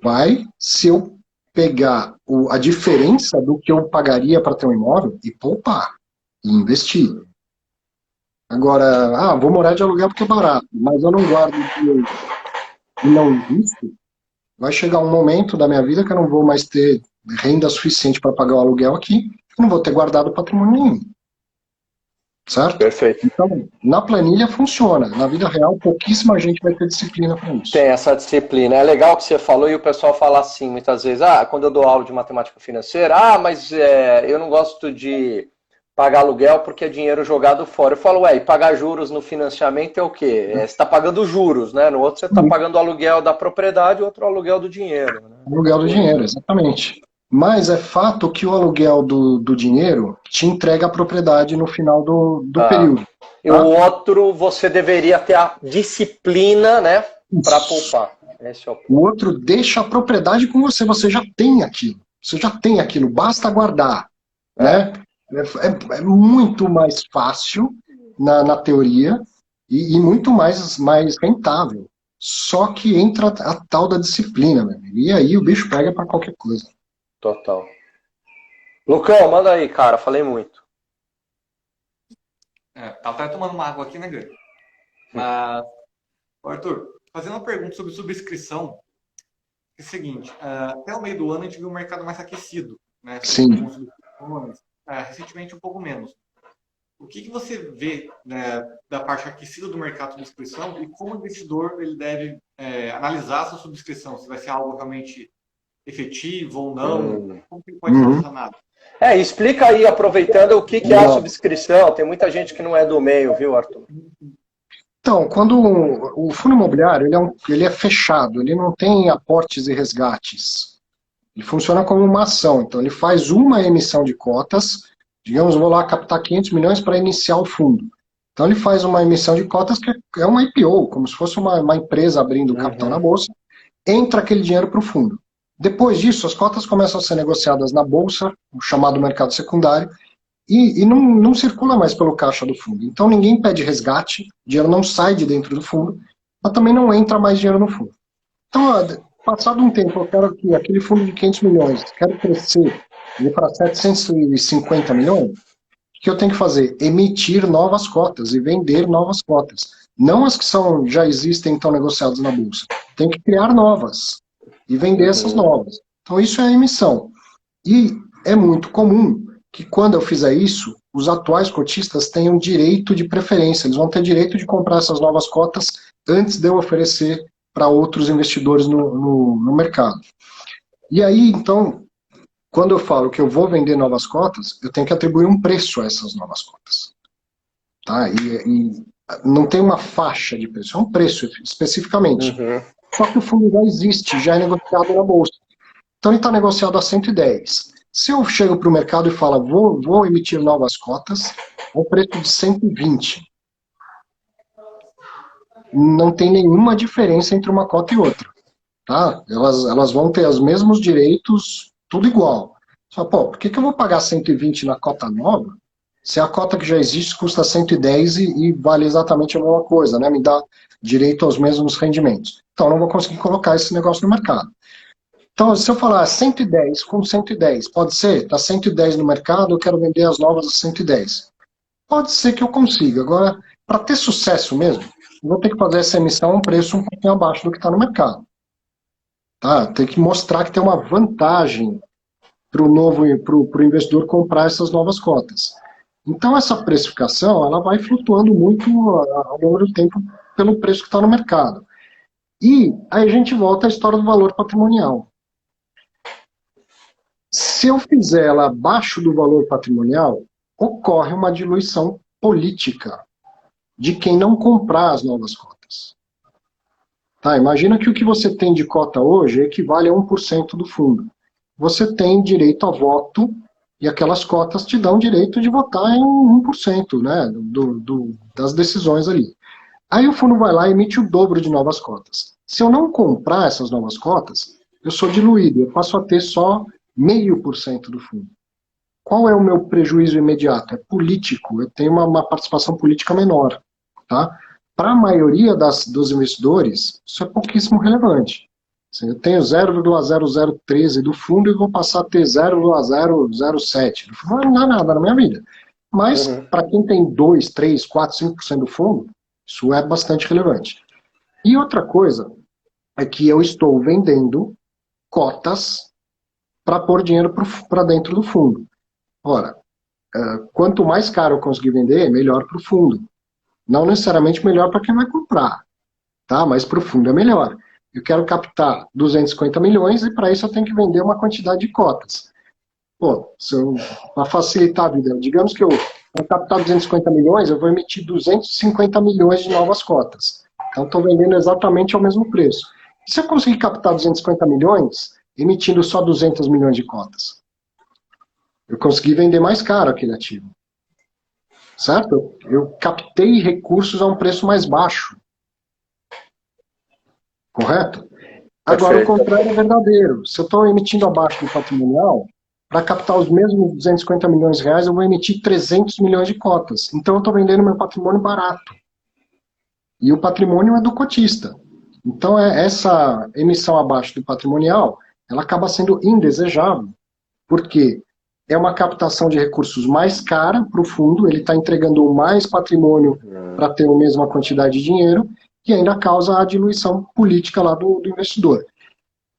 Vai, se eu pegar a diferença do que eu pagaria para ter um imóvel e poupar, e investir. Agora, vou morar de aluguel porque é barato, mas eu não guardo dinheiro e não invisto, vai chegar um momento da minha vida que eu não vou mais ter renda suficiente para pagar o aluguel aqui, eu não vou ter guardado patrimônio nenhum. Certo? Perfeito. Então, na planilha funciona. Na vida real, pouquíssima gente vai ter disciplina para isso. Tem essa disciplina. É legal que você falou e o pessoal fala assim, muitas vezes, quando eu dou aula de matemática financeira, mas eu não gosto de pagar aluguel porque é dinheiro jogado fora. Eu falo, e pagar juros no financiamento é o quê? Você está pagando juros, né? No outro você está pagando o aluguel da propriedade, outro aluguel do dinheiro. Né? Aluguel do dinheiro, exatamente. Mas é fato que o aluguel do dinheiro te entrega a propriedade no final do período. E o outro, você deveria ter a disciplina, né, para poupar. Esse é o outro deixa a propriedade com você, você já tem aquilo. Você já tem aquilo, basta guardar. Né? É muito mais fácil na teoria e muito mais rentável. Só que entra a tal da disciplina, meu amigo. E aí o bicho pega para qualquer coisa. Total. Lucão, manda aí, cara. Falei muito. Tava até tomando uma água aqui, né, Greg? Mas, Arthur, fazendo uma pergunta sobre subscrição, é o seguinte, até o meio do ano a gente viu o mercado mais aquecido, né? Sim. Recentemente um pouco menos. O que você vê, né, da parte aquecida do mercado de subscrição e como o investidor ele deve analisar essa subscrição? Se vai ser algo realmente efetivo ou não? Como que ele pode fazer essa análise? Explica aí, aproveitando, o que é a subscrição. Tem muita gente que não é do meio, viu, Arthur? Então, quando o fundo imobiliário ele é fechado, ele não tem aportes e resgates. Ele funciona como uma ação. Então, ele faz uma emissão de cotas. Digamos, eu vou lá captar 500 milhões para iniciar o fundo. Então, ele faz uma emissão de cotas que é uma IPO, como se fosse uma empresa abrindo capital na bolsa. Entra aquele dinheiro para o fundo. Depois disso, as cotas começam a ser negociadas na bolsa, o chamado mercado secundário, e não circula mais pelo caixa do fundo. Então ninguém pede resgate, o dinheiro não sai de dentro do fundo, mas também não entra mais dinheiro no fundo. Então, passado um tempo, eu quero que aquele fundo de 500 milhões, quero crescer para 750 milhões, o que eu tenho que fazer? Emitir novas cotas e vender novas cotas. Não as que já existem e estão negociadas na bolsa. Tem que criar novas e vender essas novas. Então isso é a emissão. E é muito comum que quando eu fizer isso, os atuais cotistas tenham direito de preferência. Eles vão ter direito de comprar essas novas cotas antes de eu oferecer para outros investidores no mercado. E aí, então, quando eu falo que eu vou vender novas cotas, eu tenho que atribuir um preço a essas novas cotas. Tá? E não tem uma faixa de preço, é um preço especificamente. Só que o fundo já existe, já é negociado na bolsa. Então ele está negociado a 110. Se eu chego para o mercado e falo, vou emitir novas cotas, ao preço de 120. Não tem nenhuma diferença entre uma cota e outra. Tá? Elas vão ter os mesmos direitos, tudo igual. Só, por que eu vou pagar 120 na cota nova, se a cota que já existe custa 110 e vale exatamente a mesma coisa, né? Me dá direito aos mesmos rendimentos. Então eu não vou conseguir colocar esse negócio no mercado. Então, se eu falar 110 com 110, pode ser? Está 110 no mercado, eu quero vender as novas a 110. Pode ser que eu consiga. Agora, para ter sucesso mesmo, eu vou ter que fazer essa emissão a um preço um pouquinho abaixo do que está no mercado. Tá? Tem que mostrar que tem uma vantagem para o investidor comprar essas novas cotas. Então, essa precificação ela vai flutuando muito ao longo do tempo pelo preço que está no mercado. E aí a gente volta à história do valor patrimonial. Se eu fizer ela abaixo do valor patrimonial, ocorre uma diluição política de quem não comprar as novas cotas. Tá, imagina que o que você tem de cota hoje equivale a 1% do fundo. Você tem direito a voto e aquelas cotas te dão direito de votar em 1%, né, das decisões ali. Aí o fundo vai lá e emite o dobro de novas cotas. Se eu não comprar essas novas cotas, eu sou diluído, eu passo a ter só 0,5% do fundo. Qual é o meu prejuízo imediato? É político, eu tenho uma participação política menor. Tá? Para a maioria dos investidores, isso é pouquíssimo relevante. Eu tenho 0,0013 do fundo e vou passar a ter 0,007. Não dá nada na minha vida. Mas, para quem tem 2, 3, 4, 5% do fundo, isso é bastante relevante. E outra coisa é que eu estou vendendo cotas para pôr dinheiro para dentro do fundo. Ora, quanto mais caro eu conseguir vender, melhor para o fundo. Não necessariamente melhor para quem vai comprar, tá? Mas para o fundo é melhor. Eu quero captar 250 milhões e para isso eu tenho que vender uma quantidade de cotas. Pô, para facilitar a vida, digamos que eu vou captar 250 milhões, eu vou emitir 250 milhões de novas cotas. Então estou vendendo exatamente ao mesmo preço. E se eu conseguir captar 250 milhões, emitindo só 200 milhões de cotas? Eu consegui vender mais caro aquele ativo. Certo? Eu captei recursos a um preço mais baixo. Correto? Agora, o contrário é verdadeiro. Se eu estou emitindo abaixo do patrimonial, para captar os mesmos 250 milhões de reais, eu vou emitir 300 milhões de cotas. Então, eu estou vendendo meu patrimônio barato. E o patrimônio é do cotista. Então, essa emissão abaixo do patrimonial, ela acaba sendo indesejável. Por quê? É uma captação de recursos mais cara para o fundo, ele está entregando mais patrimônio para ter a mesma quantidade de dinheiro e ainda causa a diluição política lá do investidor.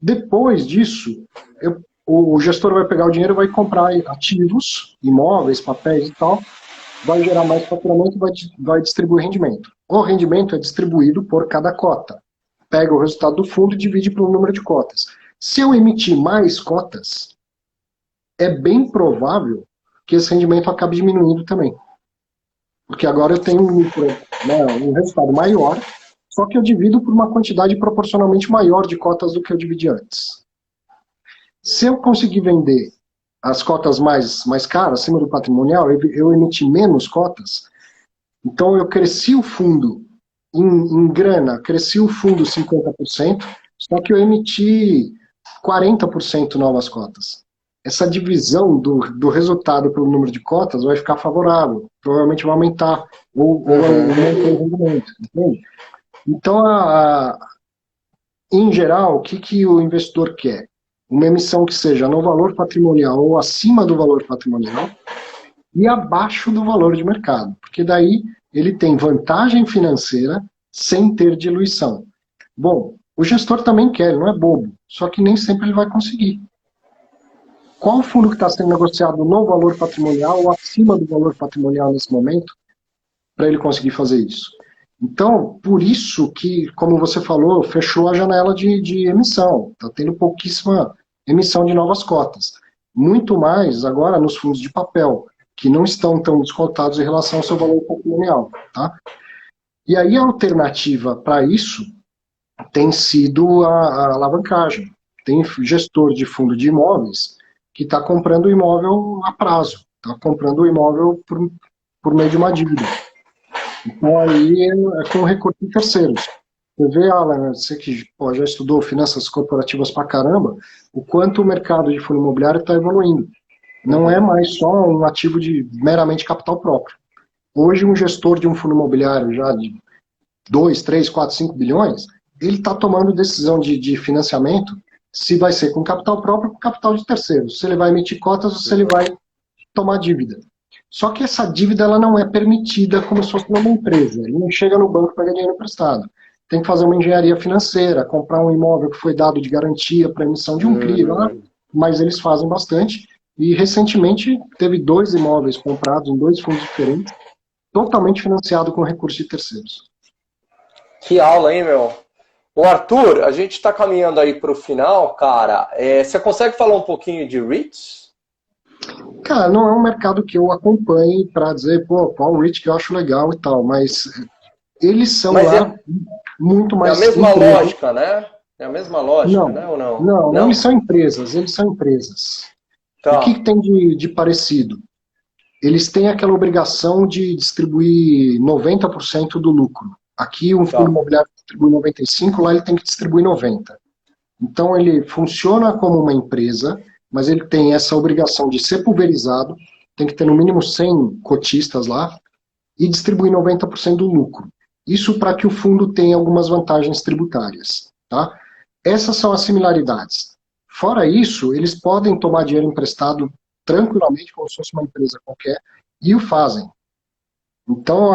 Depois disso, o gestor vai pegar o dinheiro e vai comprar ativos, imóveis, papéis e tal, vai gerar mais faturamento e vai distribuir rendimento. O rendimento é distribuído por cada cota. Pega o resultado do fundo e divide pelo número de cotas. Se eu emitir mais cotas, é bem provável que esse rendimento acabe diminuindo também. Porque agora eu tenho um resultado maior, só que eu divido por uma quantidade proporcionalmente maior de cotas do que eu dividi antes. Se eu conseguir vender as cotas mais caras, acima do patrimonial, eu emiti menos cotas, então eu cresci o fundo em grana, cresci o fundo 50%, só que eu emiti 40% novas cotas. Essa divisão do resultado pelo número de cotas vai ficar favorável, provavelmente vai aumentar ou aumentar o rendimento, entende? Então, em geral, o que o investidor quer? Uma emissão que seja no valor patrimonial ou acima do valor patrimonial e abaixo do valor de mercado, porque daí ele tem vantagem financeira sem ter diluição. Bom, o gestor também quer, ele não é bobo, só que nem sempre ele vai conseguir. Qual fundo que está sendo negociado no valor patrimonial ou acima do valor patrimonial nesse momento para ele conseguir fazer isso? Então, por isso que, como você falou, fechou a janela de emissão. Está tendo pouquíssima emissão de novas cotas. Muito mais agora nos fundos de papel, que não estão tão descontados em relação ao seu valor patrimonial. Tá? E aí a alternativa para isso tem sido a alavancagem. Tem gestor de fundo de imóveis que está comprando o imóvel a prazo, está comprando o imóvel por meio de uma dívida. Então aí é com recurso de terceiros. Você vê, Alan, você que já estudou finanças corporativas pra caramba, o quanto o mercado de fundo imobiliário está evoluindo. Não é mais só um ativo de meramente capital próprio. Hoje um gestor de um fundo imobiliário já de 2, 3, 4, 5 bilhões, ele está tomando decisão de financiamento se vai ser com capital próprio ou com capital de terceiros, se ele vai emitir cotas ou se ele vai tomar dívida. Só que essa dívida ela não é permitida como se fosse uma empresa. Ele não chega no banco para pegar dinheiro emprestado. Tem que fazer uma engenharia financeira, comprar um imóvel que foi dado de garantia para emissão de um CRI, mas eles fazem bastante. E recentemente teve 2 imóveis comprados em 2 fundos diferentes, totalmente financiado com recursos de terceiros. Que aula, hein, meu? O Arthur, a gente está caminhando aí para o final, cara. Você consegue falar um pouquinho de REITs? Cara, não é um mercado que eu acompanhe para dizer, pô, qual REIT que eu acho legal e tal, mas eles são muito mais... É a mesma lógica, né? É a mesma lógica, né? Ou não? Não, eles são empresas, Tá. O que tem de parecido? Eles têm aquela obrigação de distribuir 90% do lucro. Aqui um fundo imobiliário distribui 95%, lá ele tem que distribuir 90%. Então ele funciona como uma empresa, mas ele tem essa obrigação de ser pulverizado, tem que ter no mínimo 100 cotistas lá, e distribuir 90% do lucro. Isso para que o fundo tenha algumas vantagens tributárias. Tá? Essas são as similaridades. Fora isso, eles podem tomar dinheiro emprestado tranquilamente, como se fosse uma empresa qualquer, e o fazem. Então,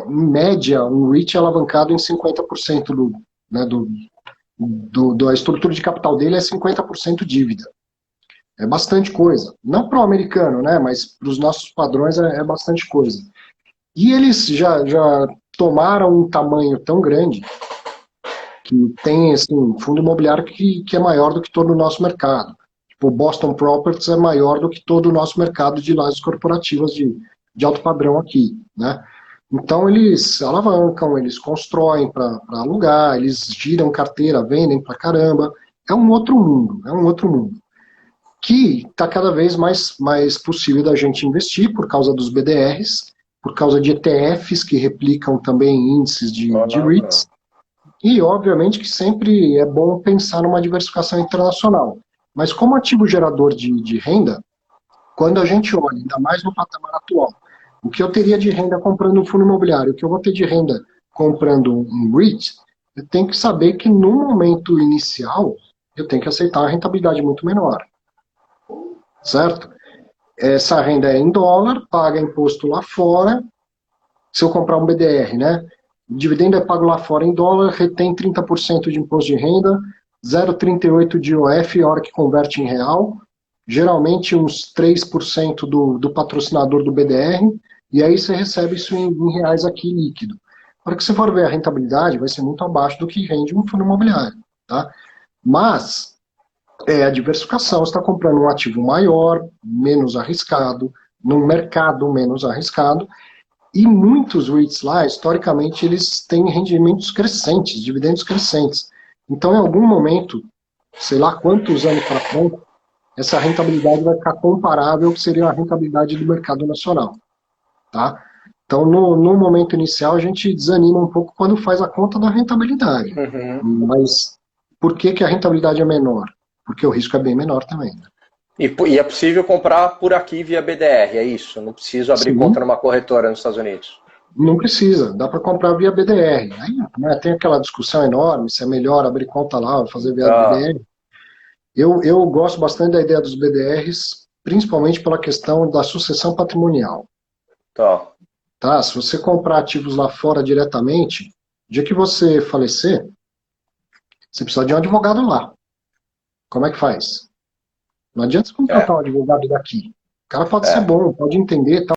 em média, um REIT é alavancado em 50% da estrutura de capital dele é 50% dívida. É bastante coisa. Não para o americano, né, mas para os nossos padrões é bastante coisa. E eles já tomaram um tamanho tão grande que tem assim, fundo imobiliário que é maior do que todo o nosso mercado. Tipo, o Boston Properties é maior do que todo o nosso mercado de lajes corporativas de alto padrão aqui, né? Então eles alavancam, eles constroem para alugar, eles giram carteira, vendem pra caramba. É um outro mundo, que está cada vez mais possível da gente investir por causa dos BDRs, por causa de ETFs que replicam também índices de REITs, e obviamente que sempre é bom pensar numa diversificação internacional. Mas como ativo gerador de renda, quando a gente olha, ainda mais no patamar atual, o que eu teria de renda comprando um fundo imobiliário, o que eu vou ter de renda comprando um REIT, eu tenho que saber que no momento inicial eu tenho que aceitar uma rentabilidade muito menor. Certo? Essa renda é em dólar, paga imposto lá fora. Se eu comprar um BDR, né? O dividendo é pago lá fora em dólar, retém 30% de imposto de renda, 0,38% de IOF a hora que converte em real, geralmente uns 3% do patrocinador do BDR, e aí você recebe isso em reais aqui líquido. A hora que você for ver a rentabilidade, vai ser muito abaixo do que rende um fundo imobiliário. Tá? Mas a diversificação, você está comprando um ativo maior, menos arriscado, num mercado menos arriscado, e muitos REITs lá, historicamente, eles têm rendimentos crescentes, dividendos crescentes. Então, em algum momento, sei lá quantos anos para frente, essa rentabilidade vai ficar comparável ao que seria a rentabilidade do mercado nacional. Tá? Então, no momento inicial, a gente desanima um pouco quando faz a conta da rentabilidade. Mas por que a rentabilidade é menor? Porque o risco é bem menor também. Né? E é possível comprar por aqui via BDR, é isso? Não preciso abrir conta numa corretora nos Estados Unidos? Não precisa, dá para comprar via BDR. Aí, né, tem aquela discussão enorme, se é melhor abrir conta lá ou fazer via BDR. Eu gosto bastante da ideia dos BDRs, principalmente pela questão da sucessão patrimonial. Tá, se você comprar ativos lá fora diretamente, no dia que você falecer, você precisa de um advogado lá. Como é que faz? Não adianta você contratar um advogado daqui. O cara pode ser bom, pode entender, tal,